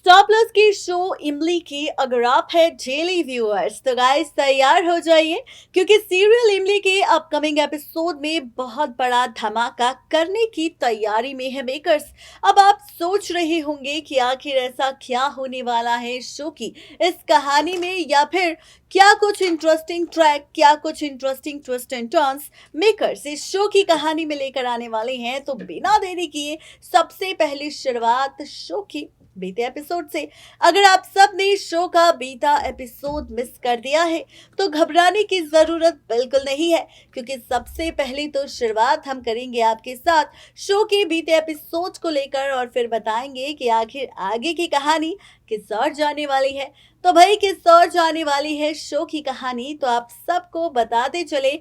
Star plus के show इमली के अगर आप है डेली व्यूअर्स तो गाइस तैयार हो जाइए क्योंकि सीरियल इमली के अपकमिंग एपिसोड में बहुत बड़ा धमाका करने की तैयारी में है मेकर्स। अब आप सोच रहे होंगे कि आखिर ऐसा क्या होने वाला है शो की इस कहानी में, या फिर क्या कुछ इंटरेस्टिंग ट्रैक, क्या कुछ interesting twist and turns makers इस शो की कहानी में लेकर आने वाले हैं। तो बिना देरी किए सबसे पहली शुरुआत शो की बीते एपिसोड से। अगर आप सब ने शो का बीता एपिसोड मिस कर दिया है तो घबराने की जरूरत बिल्कुल नहीं है, क्योंकि सबसे पहले तो शुरुआत हम करेंगे आपके साथ शो के बीते एपिसोड को लेकर और फिर बताएंगे कि आखिर आगे की कहानी किस ओर जाने वाली है। तो भाई किस ओर जाने वाली है शो की कहानी, तो आप सबको बताते चले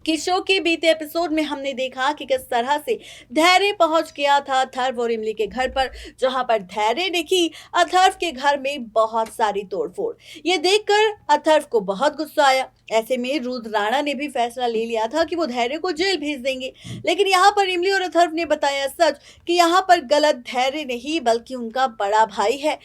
कि शो के बीते एपिसोड में हमने देखा कि किस तरह से धैर्य पहुंच गया था अथर्व और इमली के घर पर, जहां पर धैर्य ने की अथर्व के घर में बहुत सारी तोड़फोड़। ये देखकर अथर्व को बहुत गुस्सा आया। ऐसे में रुद्र राणा ने भी फैसला ले लिया था कि वो धैर्य को जेल भेज देंगे, लेकिन यहाँ पर इमली और अथर्व ने बताया सच कि यहाँ पर गलत धैर्य नहीं बल्कि उनका बड़ा भाई है।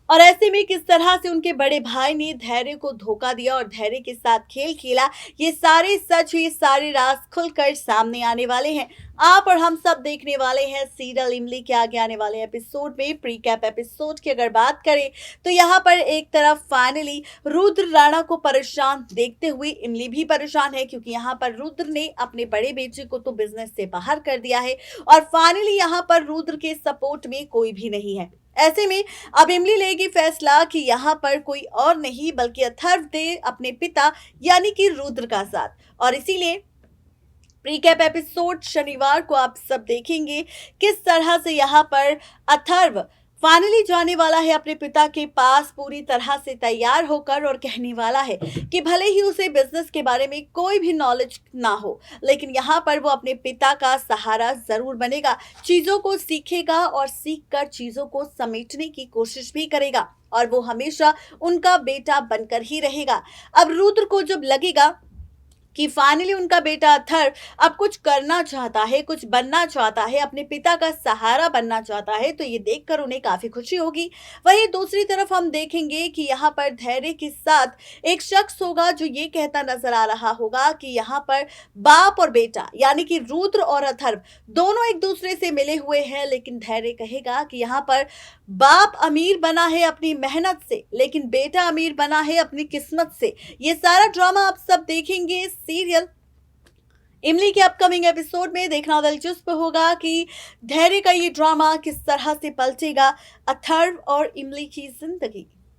और ऐसे में किस तरह से उनके बड़े भाई ने धैर्य को धोखा दिया और धैर्य के साथ खेल खेला, ये सारे सच, ये सारे राज खुलकर सामने आने वाले हैं। आप और हम सब देखने वाले हैं सीरियल इमली के आगे आने वाले एपिसोड में। प्री कैप एपिसोड की अगर बात करें तो यहाँ पर एक तरफ फाइनली रुद्र राणा को परेशान देखते हुए इमली भी परेशान है, क्योंकि यहाँ पर रुद्र ने अपने बड़े बेटे को तो बिजनेस से बाहर कर दिया है और फाइनली यहाँ पर रुद्र के सपोर्ट में कोई भी नहीं है। ऐसे में अब इमली लेगी फैसला कि यहाँ पर कोई और नहीं बल्कि अथर्व दे अपने पिता यानी कि रुद्र का साथ, और इसीलिए प्रीकैप एपिसोड शनिवार को आप सब देखेंगे किस तरह से यहाँ पर अथर्व फाइनली जाने वाला है अपने पिता के पास पूरी तरह से तैयार होकर और कहने वाला है कि भले ही उसे बिजनेस के बारे में कोई भी नॉलेज ना हो, लेकिन यहाँ पर वो अपने पिता का सहारा जरूर बनेगा, चीजों को सीखेगा और सीखकर चीजों को समेटने की कोशिश भी करेगा और वो हमेशा उनका बेटा बनकर ही रहेगा। अब रुद्र को जब लगेगा कि फाइनली उनका बेटा अथर्व अब कुछ करना चाहता है, कुछ बनना चाहता है, अपने पिता का सहारा बनना चाहता है, तो ये देखकर उन्हें काफी खुशी होगी। वहीं दूसरी तरफ हम देखेंगे कि यहाँ पर धैर्य के साथ एक शख्स होगा जो ये कहता नजर आ रहा होगा कि यहाँ पर बाप और बेटा यानी कि रुद्र और अथर्व दोनों एक दूसरे से मिले हुए हैं, लेकिन धैर्य कहेगा कि यहाँ पर बाप अमीर बना है अपनी मेहनत से, लेकिन बेटा अमीर बना है अपनी किस्मत से। ये सारा ड्रामा आप सब देखेंगे सीरियल इमली के अपकमिंग एपिसोड में। देखना दिलचस्प होगा कि धैर्य का ये ड्रामा किस तरह से पलटेगा अथर्व और इमली की जिंदगी।